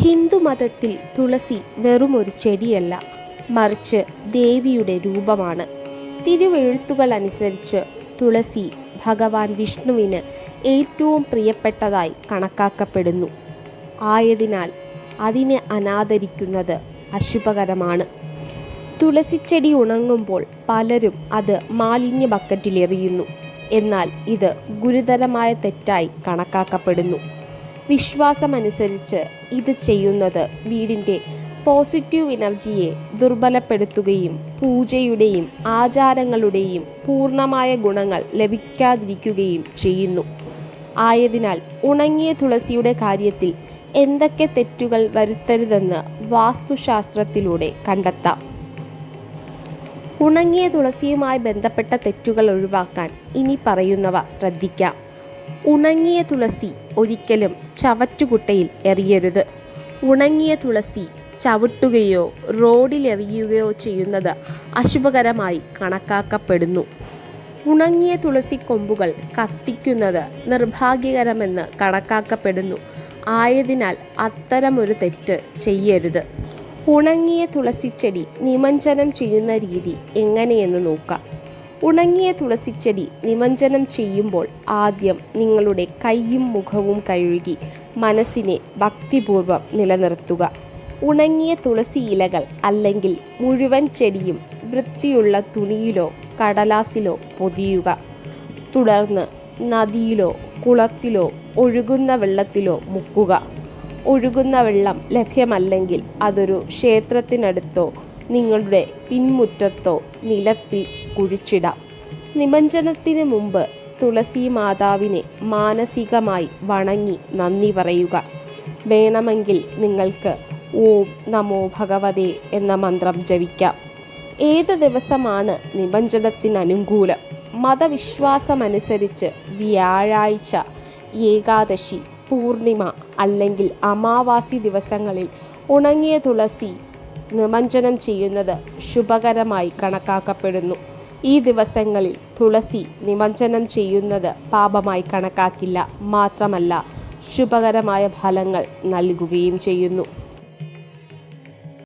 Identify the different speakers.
Speaker 1: ഹിന്ദുമതത്തിൽ തുളസി വെറുമൊരു ചെടിയല്ല, മറിച്ച് ദേവിയുടെ രൂപമാണ്. തിരുവെഴുത്തുകൾ അനുസരിച്ച് തുളസി ഭഗവാൻ വിഷ്ണുവിന് ഏറ്റവും പ്രിയപ്പെട്ടതായി കണക്കാക്കപ്പെടുന്നു. ആയതിനാൽ അതിനെ അനാദരിക്കുന്നത് അശുഭകരമാണ്. തുളസിച്ചെടി ഉണങ്ങുമ്പോൾ പലരും അത് മാലിന്യ ബക്കറ്റിലെറിയുന്നു. എന്നാൽ ഇത് ഗുരുതരമായ തെറ്റായി കണക്കാക്കപ്പെടുന്നു. വിശ്വാസമനുസരിച്ച് ഇത് ചെയ്യുന്നത് വീടിൻ്റെ പോസിറ്റീവ് എനർജിയെ ദുർബലപ്പെടുത്തുകയും പൂജയുടെയും ആചാരങ്ങളുടെയും പൂർണ്ണമായ ഗുണങ്ങൾ ലഭിക്കാതിരിക്കുകയും ചെയ്യുന്നു. ആയതിനാൽ ഉണങ്ങിയ തുളസിയുടെ കാര്യത്തിൽ എന്തൊക്കെ തെറ്റുകൾ വരുത്തരുതെന്ന് വാസ്തുശാസ്ത്രത്തിലൂടെ കണ്ടെത്താം. ഉണങ്ങിയ തുളസിയുമായി ബന്ധപ്പെട്ട തെറ്റുകൾ ഒഴിവാക്കാൻ ഇനി പറയുന്നവ ശ്രദ്ധിക്കാം. ഉണങ്ങിയ തുളസി ഒരിക്കലും ചവറ്റുകുട്ടയിൽ എറിയരുത്. ഉണങ്ങിയ തുളസി ചവിട്ടുകയോ റോഡിലെറിയുകയോ ചെയ്യുന്നത് അശുഭകരമായി കണക്കാക്കപ്പെടുന്നു. ഉണങ്ങിയ തുളസി കൊമ്പുകൾ കത്തിക്കുന്നത് നിർഭാഗ്യകരമെന്ന് കണക്കാക്കപ്പെടുന്നു. ആയതിനാൽ അത്തരമൊരു തെറ്റ് ചെയ്യരുത്. ഉണങ്ങിയ തുളസിച്ചെടി നിമജ്ജനം ചെയ്യുന്ന രീതി എങ്ങനെയെന്ന് നോക്കാം. ഉണങ്ങിയ തുളസിച്ചെടി നിമജ്ജനം ചെയ്യുമ്പോൾ ആദ്യം നിങ്ങളുടെ കൈയും മുഖവും കഴുകി മനസ്സിനെ ഭക്തിപൂർവ്വം നിലനിർത്തുക. ഉണങ്ങിയ തുളസി ഇലകൾ അല്ലെങ്കിൽ മുഴുവൻ ചെടിയും വൃത്തിയുള്ള തുണിയിലോ കടലാസിലോ പൊതിയുക. തുടർന്ന് നദിയിലോ കുളത്തിലോ ഒഴുകുന്ന വെള്ളത്തിലോ മുക്കുക. ഒഴുകുന്ന വെള്ളം ലഭ്യമല്ലെങ്കിൽ അതൊരു ക്ഷേത്രത്തിനടുത്തോ നിങ്ങളുടെ പിൻമുറ്റത്തോ നിലത്തിൽ കുഴിച്ചിടാം. നിമജ്ജനത്തിന് മുമ്പ് തുളസി മാതാവിനെ മാനസികമായി വണങ്ങി നന്ദി പറയുക. വേണമെങ്കിൽ നിങ്ങൾക്ക് ഓം നമോ ഭഗവതേ എന്ന മന്ത്രം ജപിക്കാം. ഏത് ദിവസമാണ് നിമജ്ജനത്തിന് അനുകൂലം? മതവിശ്വാസമനുസരിച്ച് വ്യാഴാഴ്ച, ഏകാദശി, പൂർണിമ അല്ലെങ്കിൽ അമാവാസി ദിവസങ്ങളിൽ ഉണങ്ങിയ തുളസി നിമജ്ജനം ചെയ്യുന്നത് ശുഭകരമായി കണക്കാക്കപ്പെടുന്നു. ഈ ദിവസങ്ങളിൽ തുളസി നിമജ്ജനം ചെയ്യുന്നത് പാപമായി കണക്കാക്കില്ല, മാത്രമല്ല ശുഭകരമായ ഫലങ്ങൾ നൽകുകയും ചെയ്യുന്നു.